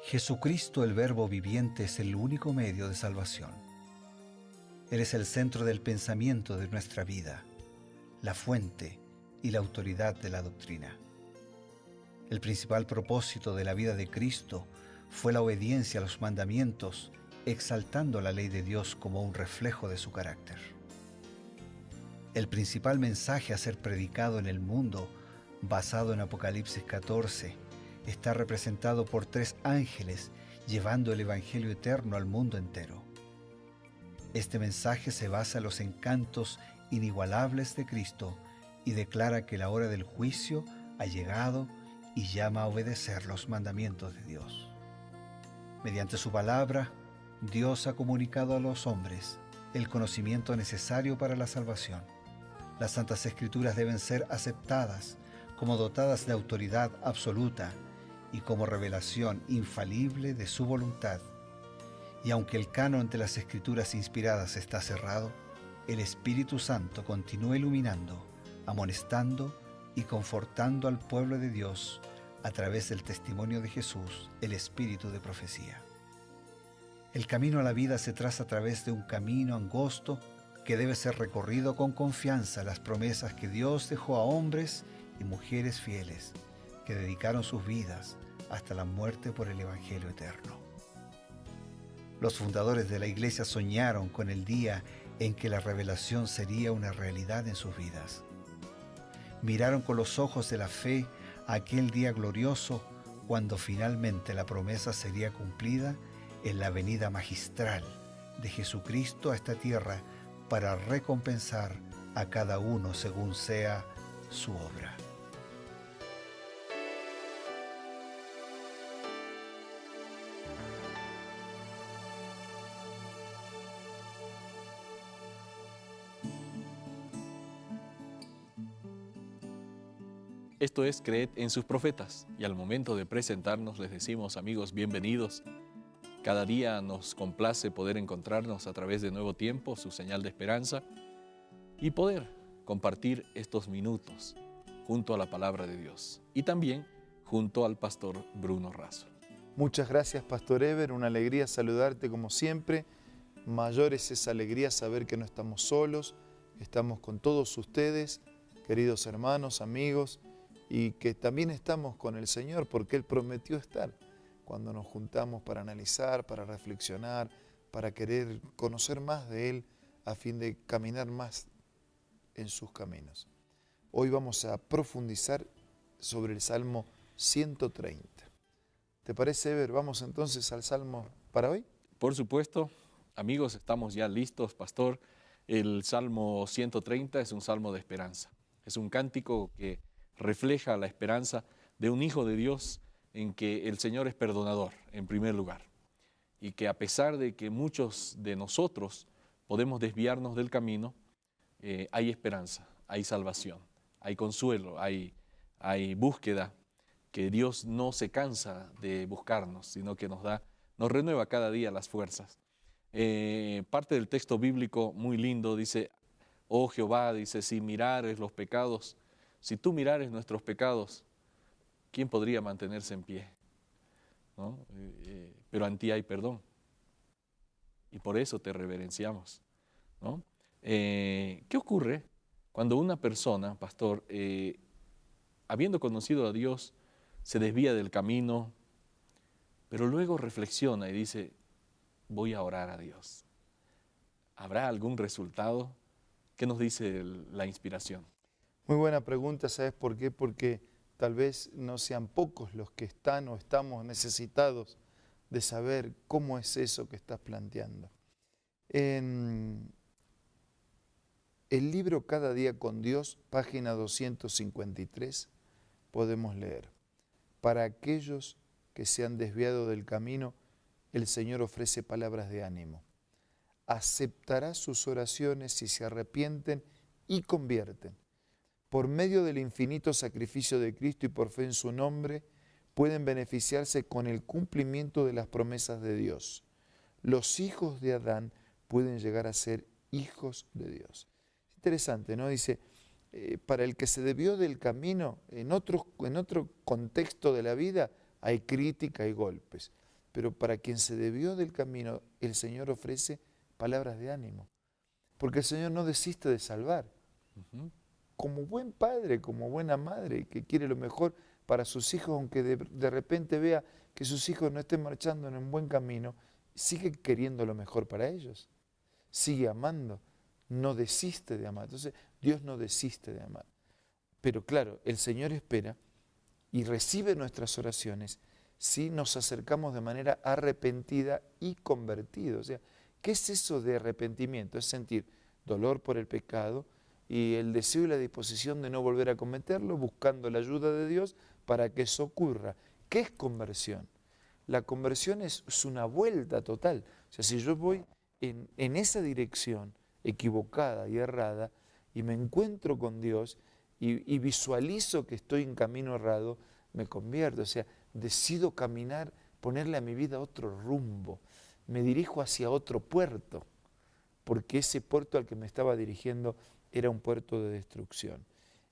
Jesucristo, el Verbo viviente, es el único medio de salvación. Él es el centro del pensamiento de nuestra vida, la fuente y la autoridad de la doctrina. El principal propósito de la vida de Cristo fue la obediencia a los mandamientos, exaltando la ley de Dios como un reflejo de su carácter. El principal mensaje a ser predicado en el mundo, basado en Apocalipsis 14, está representado por 3 ángeles llevando el Evangelio eterno al mundo entero. Este mensaje se basa en los encantos inigualables de Cristo y declara que la hora del juicio ha llegado y llama a obedecer los mandamientos de Dios. Mediante su palabra, Dios ha comunicado a los hombres el conocimiento necesario para la salvación. Las Santas Escrituras deben ser aceptadas como dotadas de autoridad absoluta y como revelación infalible de su voluntad. Y aunque el canon de las Escrituras inspiradas está cerrado, el Espíritu Santo continúa iluminando, amonestando y confortando al pueblo de Dios a través del testimonio de Jesús, el Espíritu de profecía. El camino a la vida se traza a través de un camino angosto que debe ser recorrido con confianza a las promesas que Dios dejó a hombres y mujeres fieles que dedicaron sus vidas hasta la muerte por el Evangelio eterno. Los fundadores de la Iglesia soñaron con el día en que la revelación sería una realidad en sus vidas. Miraron con los ojos de la fe a aquel día glorioso cuando finalmente la promesa sería cumplida en la venida magistral de Jesucristo a esta tierra para recompensar a cada uno según sea su obra. Esto es Creed en sus profetas, y al momento de presentarnos les decimos, amigos, bienvenidos. Cada día nos complace poder encontrarnos a través de Nuevo Tiempo, su señal de esperanza, y poder compartir estos minutos junto a la palabra de Dios y también junto al pastor Bruno Razo. Muchas gracias, Pastor Eber, una alegría saludarte como siempre. Mayor es esa alegría saber que no estamos solos, estamos con todos ustedes, queridos hermanos, amigos, y que también estamos con el Señor porque Él prometió estar cuando nos juntamos para analizar, para reflexionar, para querer conocer más de Él a fin de caminar más en sus caminos. Hoy vamos a profundizar sobre el Salmo 130. ¿Te parece, Eber? Vamos entonces al Salmo para hoy. Por supuesto, amigos, estamos ya listos, pastor. El Salmo 130 es un salmo de esperanza. Es un cántico que refleja la esperanza de un hijo de Dios en que el Señor es perdonador, en primer lugar, y que a pesar de que muchos de nosotros podemos desviarnos del camino, hay esperanza, hay salvación, hay consuelo, hay búsqueda, que Dios no se cansa de buscarnos, sino que nos renueva cada día las fuerzas. Parte del texto bíblico muy lindo dice, oh Jehová, dice, si mirares los pecados, si tú mirares nuestros pecados, ¿quién podría mantenerse en pie? ¿No? Pero en ti hay perdón. Y por eso te reverenciamos, ¿no? ¿Qué ocurre cuando una persona, pastor, habiendo conocido a Dios, se desvía del camino, pero luego reflexiona y dice, voy a orar a Dios? ¿Habrá algún resultado? ¿Qué nos dice la inspiración? Muy buena pregunta, ¿sabes por qué? Porque tal vez no sean pocos los que están o estamos necesitados de saber cómo es eso que estás planteando. En el libro Cada día con Dios, página 253, podemos leer, para aquellos que se han desviado del camino, el Señor ofrece palabras de ánimo. Aceptará sus oraciones si se arrepienten y convierten. Por medio del infinito sacrificio de Cristo y por fe en su nombre, pueden beneficiarse con el cumplimiento de las promesas de Dios. Los hijos de Adán pueden llegar a ser hijos de Dios. Es interesante, ¿no? Dice, para el que se desvió del camino, en otro contexto de la vida, hay crítica y golpes. pero para quien se desvió del camino, el Señor ofrece palabras de ánimo. Porque el Señor no desiste de salvar. Como buen padre, como buena madre que quiere lo mejor para sus hijos, aunque de repente vea que sus hijos no estén marchando en un buen camino, sigue queriendo lo mejor para ellos. Sigue amando, no desiste de amar. Entonces, Dios no desiste de amar. Pero claro, el Señor espera y recibe nuestras oraciones si nos acercamos de manera arrepentida y convertida. O sea, ¿qué es eso de arrepentimiento? Es sentir dolor por el pecado y el deseo y la disposición de no volver a cometerlo, buscando la ayuda de Dios para que eso ocurra. ¿Qué es conversión? La conversión es una vuelta total. O sea, si yo voy en esa dirección equivocada y errada y me encuentro con Dios y visualizo que estoy en camino errado, me convierto. O sea, decido caminar, ponerle a mi vida otro rumbo. Me dirijo hacia otro puerto, porque ese puerto al que me estaba dirigiendo era un puerto de destrucción.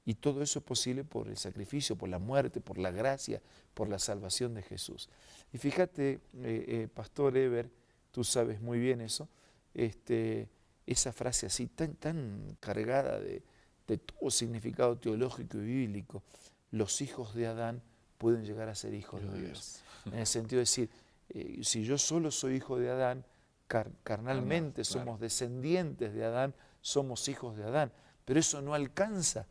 Y todo eso es posible por el sacrificio, por la muerte, por la gracia, por la salvación de Jesús. Y fíjate, Pastor Eber, tú sabes muy bien eso, esa frase así tan cargada de todo significado teológico y bíblico, los hijos de Adán pueden llegar a ser hijos de Dios. En el sentido de decir, si yo solo soy hijo de Adán, carnalmente somos descendientes de Adán, somos hijos de Adán, pero eso no alcanza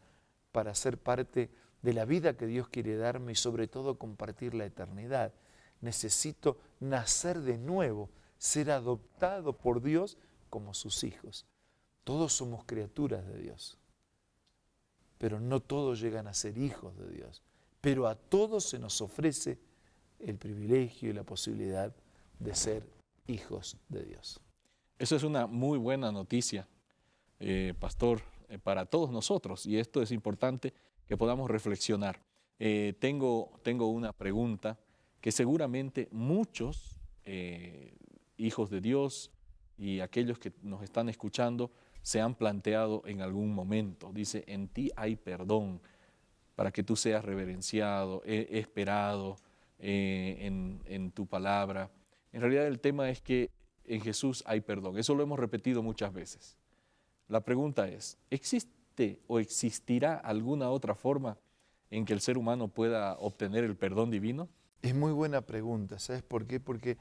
para ser parte de la vida que Dios quiere darme y sobre todo compartir la eternidad. Necesito nacer de nuevo, ser adoptado por Dios como sus hijos. Todos somos criaturas de Dios, pero no todos llegan a ser hijos de Dios. Pero a todos se nos ofrece el privilegio y la posibilidad de ser hijos de Dios. Eso es una muy buena noticia, pastor, para todos nosotros, y esto es importante que podamos reflexionar. Tengo una pregunta que seguramente muchos hijos de Dios y aquellos que nos están escuchando se han planteado en algún momento. Dice, en ti hay perdón para que tú seas reverenciado, esperado en tu palabra. En realidad el tema es que en Jesús hay perdón. Eso lo hemos repetido muchas veces. La pregunta es, ¿existe o existirá alguna otra forma en que el ser humano pueda obtener el perdón divino? Es muy buena pregunta, ¿sabes por qué? Porque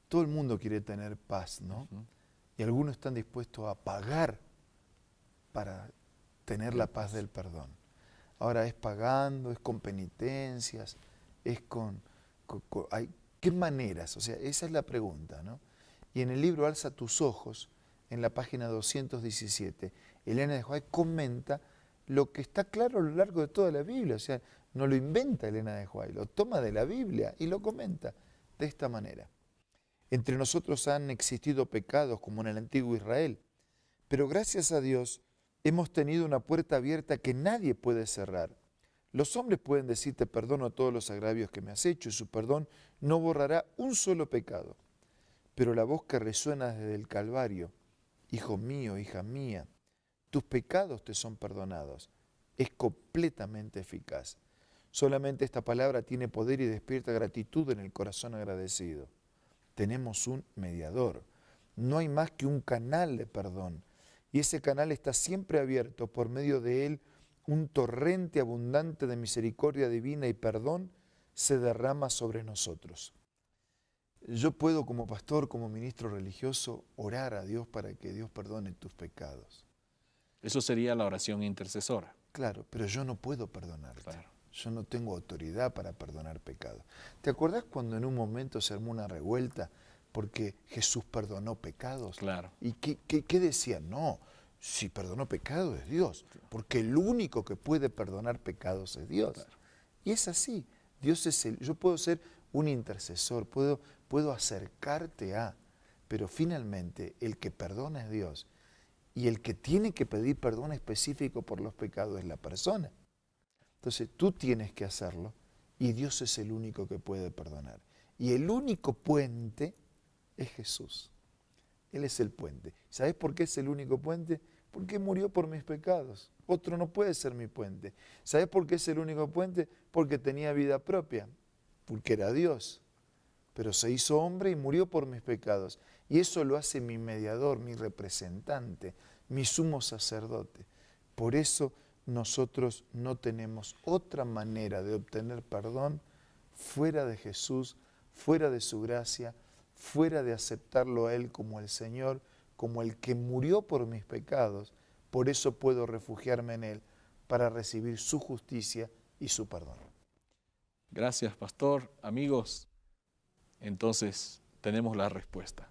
todo el mundo quiere tener paz, ¿no? Y algunos están dispuestos a pagar para tener la paz del perdón. Ahora es pagando, es con penitencias, es ¿qué maneras? O sea, esa es la pregunta, ¿no? Y en el libro Alza tus ojos, en la página 217, Elena de White comenta lo que está claro a lo largo de toda la Biblia. O sea, no lo inventa Elena de White, lo toma de la Biblia y lo comenta de esta manera. Entre nosotros han existido pecados como en el antiguo Israel, pero gracias a Dios hemos tenido una puerta abierta que nadie puede cerrar. Los hombres pueden decir, te perdono todos los agravios que me has hecho, y su perdón no borrará un solo pecado. Pero la voz que resuena desde el Calvario, hijo mío, hija mía, tus pecados te son perdonados, es completamente eficaz. Solamente esta palabra tiene poder y despierta gratitud en el corazón agradecido. Tenemos un mediador, no hay más que un canal de perdón, y ese canal está siempre abierto. Por medio de él, un torrente abundante de misericordia divina y perdón se derrama sobre nosotros. Yo puedo, como pastor, como ministro religioso, orar a Dios para que Dios perdone tus pecados. Eso sería la oración intercesora. Claro, pero yo no puedo perdonarte. Claro. Yo no tengo autoridad para perdonar pecados. ¿Te acordás cuando en un momento se armó una revuelta porque Jesús perdonó pecados? Claro. ¿Y qué decían? No, si perdonó pecados es Dios, porque el único que puede perdonar pecados es Dios. Claro. Y es así. Dios es yo puedo ser un intercesor, puedo acercarte pero finalmente el que perdona es Dios. Y el que tiene que pedir perdón específico por los pecados es la persona. Entonces tú tienes que hacerlo y Dios es el único que puede perdonar. Y el único puente es Jesús. Él es el puente. ¿Sabes por qué es el único puente? Porque murió por mis pecados. Otro no puede ser mi puente. ¿Sabes por qué es el único puente? Porque tenía vida propia. Porque era Dios. pero se hizo hombre y murió por mis pecados. Y eso lo hace mi mediador, mi representante, mi sumo sacerdote. Por eso nosotros no tenemos otra manera de obtener perdón fuera de Jesús, fuera de su gracia, fuera de aceptarlo a Él como el Señor, como el que murió por mis pecados. Por eso puedo refugiarme en Él para recibir su justicia y su perdón. Gracias, pastor. Amigos, entonces tenemos la respuesta.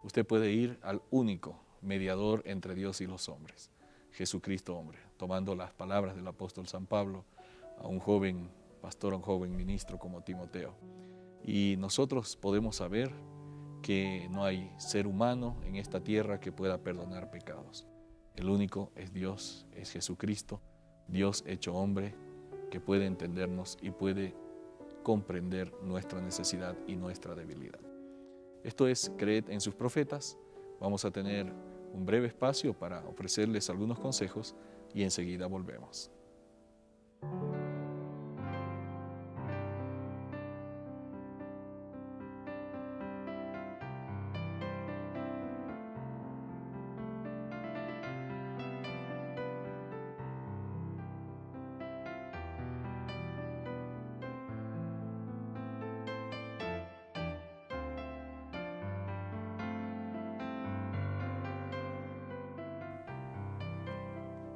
Usted puede ir al único mediador entre Dios y los hombres, Jesucristo hombre, tomando las palabras del apóstol San Pablo a un joven pastor, a un joven ministro como Timoteo. Y nosotros podemos saber que no hay ser humano en esta tierra que pueda perdonar pecados. El único es Dios, es Jesucristo, Dios hecho hombre, que puede entendernos y puede comprender nuestra necesidad y nuestra debilidad. Esto es Creed en sus profetas. Vamos a tener un breve espacio para ofrecerles algunos consejos y enseguida volvemos.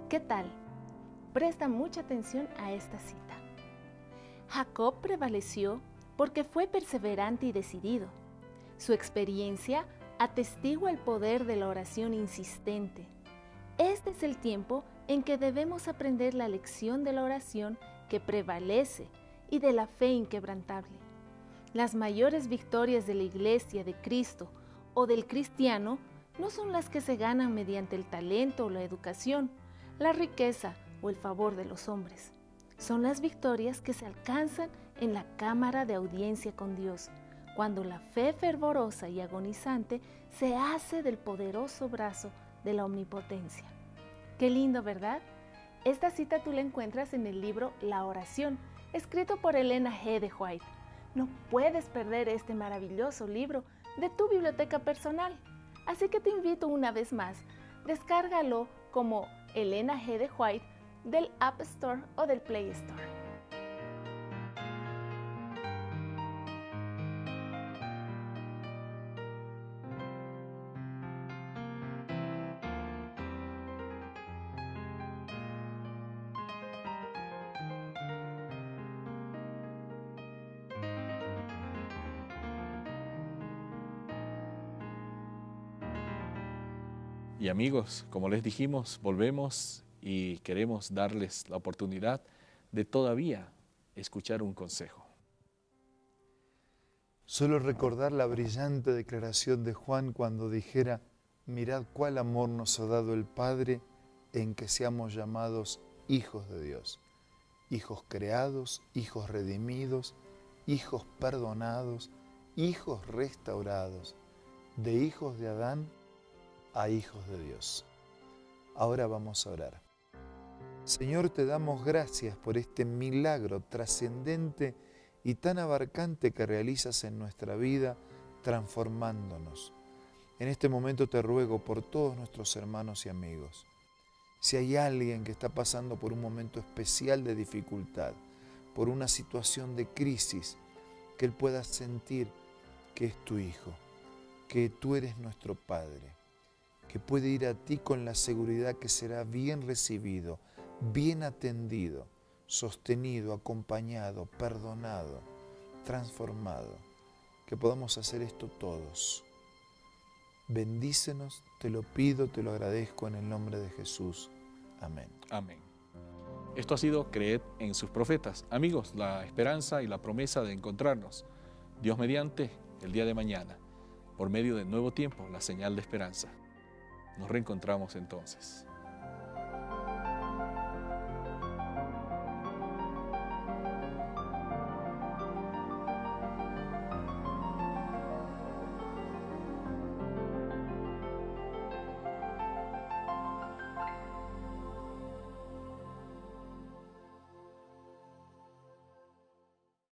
¿Qué tal? Presta mucha atención a esta cita. Jacob prevaleció porque fue perseverante y decidido. Su experiencia atestigua el poder de la oración insistente. Este es el tiempo en que debemos aprender la lección de la oración que prevalece y de la fe inquebrantable. Las mayores victorias de la Iglesia de Cristo o del cristiano no son las que se ganan mediante el talento o la educación, la riqueza o el favor de los hombres. Son las victorias que se alcanzan en la cámara de audiencia con Dios, cuando la fe fervorosa y agonizante se hace del poderoso brazo de la omnipotencia. Qué lindo, ¿verdad? Esta cita tú la encuentras en el libro La Oración, escrito por Elena G. de White. No puedes perder este maravilloso libro de tu biblioteca personal. Así que te invito una vez más, descárgalo como Elena G. de White del App Store o del Play Store. Y amigos, como les dijimos, volvemos y queremos darles la oportunidad de todavía escuchar un consejo. Solo recordar la brillante declaración de Juan cuando dijera: mirad cuál amor nos ha dado el Padre en que seamos llamados hijos de Dios. Hijos creados, hijos redimidos, hijos perdonados, hijos restaurados, de hijos de Adán a hijos de Dios. Ahora vamos a orar. Señor, te damos gracias por este milagro trascendente y tan abarcante que realizas en nuestra vida, transformándonos. En este momento te ruego por todos nuestros hermanos y amigos. Si hay alguien que está pasando por un momento especial de dificultad, por una situación de crisis, que él pueda sentir que es tu hijo, que tú eres nuestro Padre, que puede ir a ti con la seguridad que será bien recibido, bien atendido, sostenido, acompañado, perdonado, transformado. Que podamos hacer esto todos. Bendícenos, te lo pido, te lo agradezco en el nombre de Jesús. Amén. Amén. Esto ha sido Creed en sus profetas. Amigos, la esperanza y la promesa de encontrarnos, Dios mediante, el día de mañana, por medio de Nuevo Tiempo, la señal de esperanza. Nos reencontramos entonces.